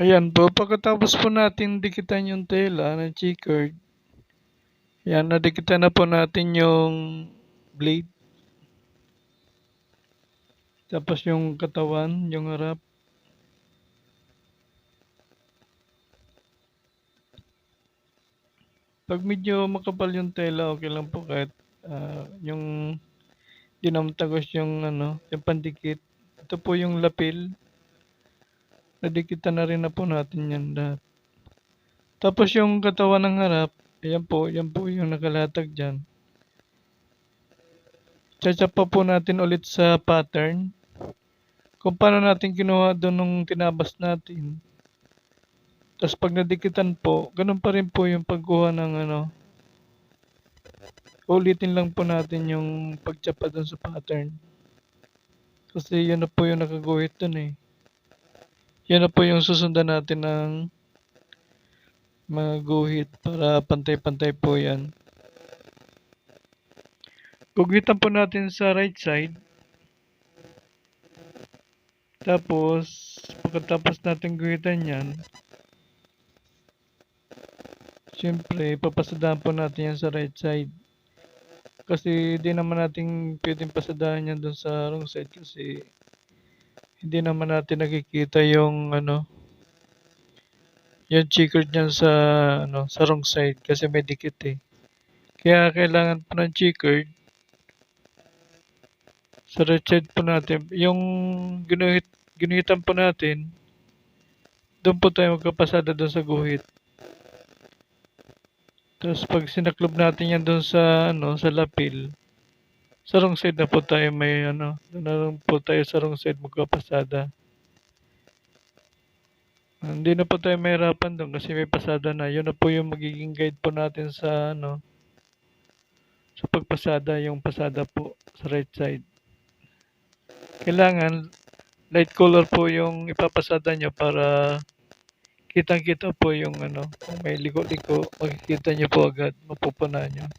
Ayan po, pagkatapos po natin dikitan yung tela ng checkered, ayan, nadikitan na po natin yung blade. Tapos yung katawan, yung harap. Pag medyo makapal yung tela, okay lang po kahit yung dinamtagos yung ano, yung pandikit. Ito po yung lapil. Nadikitan na rin na po natin yan lahat. Tapos yung katawan ng harap, yan po yung nakalatag dyan. Chachap pa po natin ulit sa pattern. Kung paano natin kinuha doon nung tinabas natin. Tapos pag nadikitan po, ganun pa rin po yung pagkuha ng ano. Ulitin lang po natin yung pagtsapa doon sa pattern. Kasi yun na po yung nakaguhit doon eh. Yan na po yung susundan natin ng mga guhit para pantay-pantay po yan. Gugitan po natin sa right side. Tapos, pagkatapos natin guhitan yan, siyempre, papasadahan po natin yan sa right side. Kasi hindi naman natin pwedeng pasadahan yan doon sa wrong side kasi hindi naman natin nakikita yung ano, yung checkered niyan sa ano, sa wrong side kasi may dikit eh. Kaya kailangan po ng checkered sa right side po natin. Yung ginuhitan po natin, doon po tayo magkapasada doon sa guhit. Tapos pag sinaklob natin yan doon sa ano, sa lapil, sa wrong side na po tayo may ano, doon na lang po tayo sa wrong side magkapasada. Hindi na po tayo mahirapan doon kasi may pasada na. Yun na po yung magiging guide po natin sa ano, sa pagpasada, yung pasada po sa right side. Kailangan light color po yung ipapasada nyo para kitang-kita po yung ano, kung may liko-liko, makikita nyo po agad, mapupunan nyo.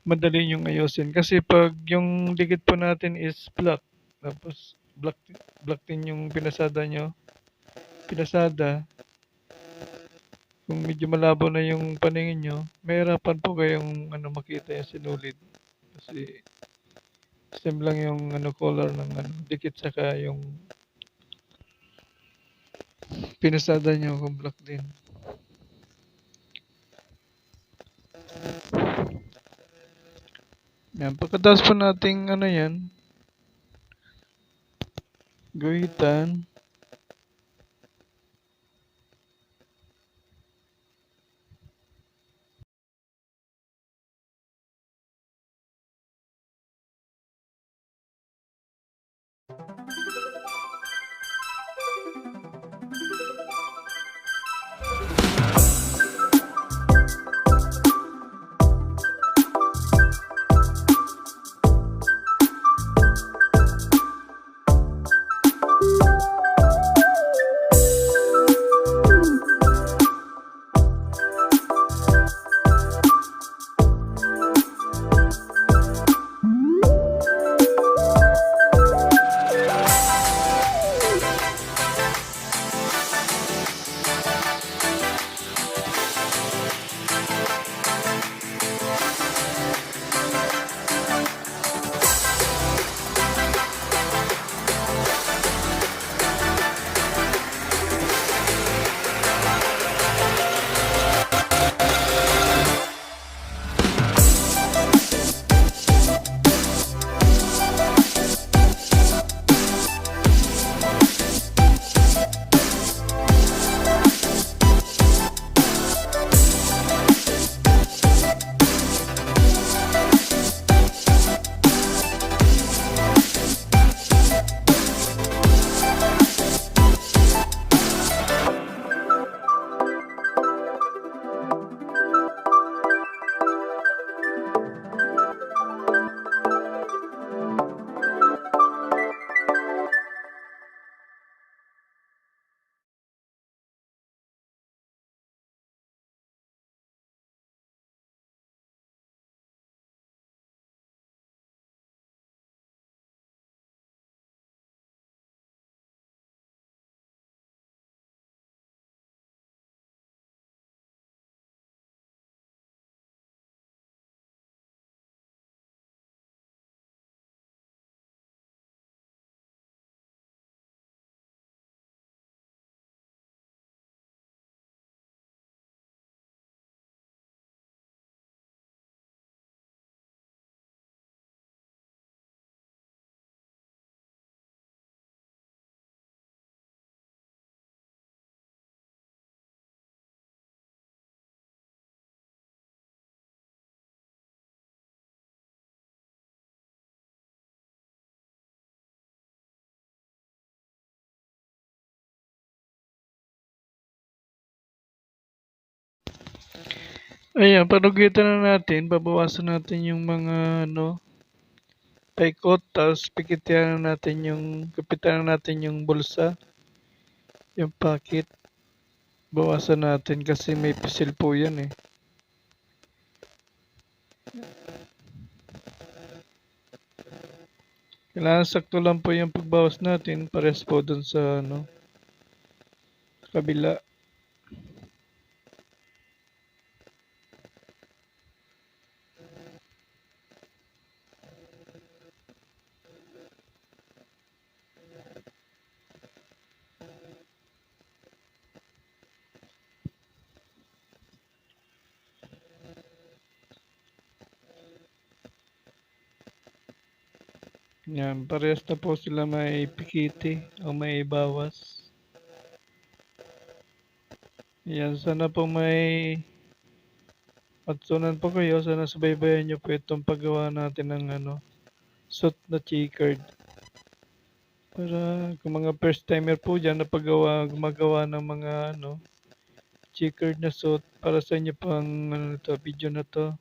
Madali yung ayusin. Kasi pag yung dikit po natin is black, tapos black din yung pinasada nyo, pinasada, kung medyo malabo na yung paningin nyo, mahirapan po kayong ano, makita yung sinulid. Kasi same lang yung ano, color ng ano, dikit saka yung pinasada nyo kung black din. Yan, pagkatapos po nating ano yan, guhitan. Ayan, panugutan na natin, babawasan natin yung mga ano, paikot, tapos pikitihan na natin yung, kapitan na natin yung bulsa, yung pocket. Bawasan natin kasi may pisil po yan eh. Kailangan sakto lang po yung pagbawas natin, pares po dun sa ano, kabila. Yan, parehas na po sila may pikiti o may bawas. Yan, sana po may matsunan po kayo. Sana subaybayan nyo po itong paggawa natin ng ano, suit na checkered. Para kung mga first timer po dyan na gumagawa ng mga ano, checkered na suit para sa inyo pang ano to, video na to.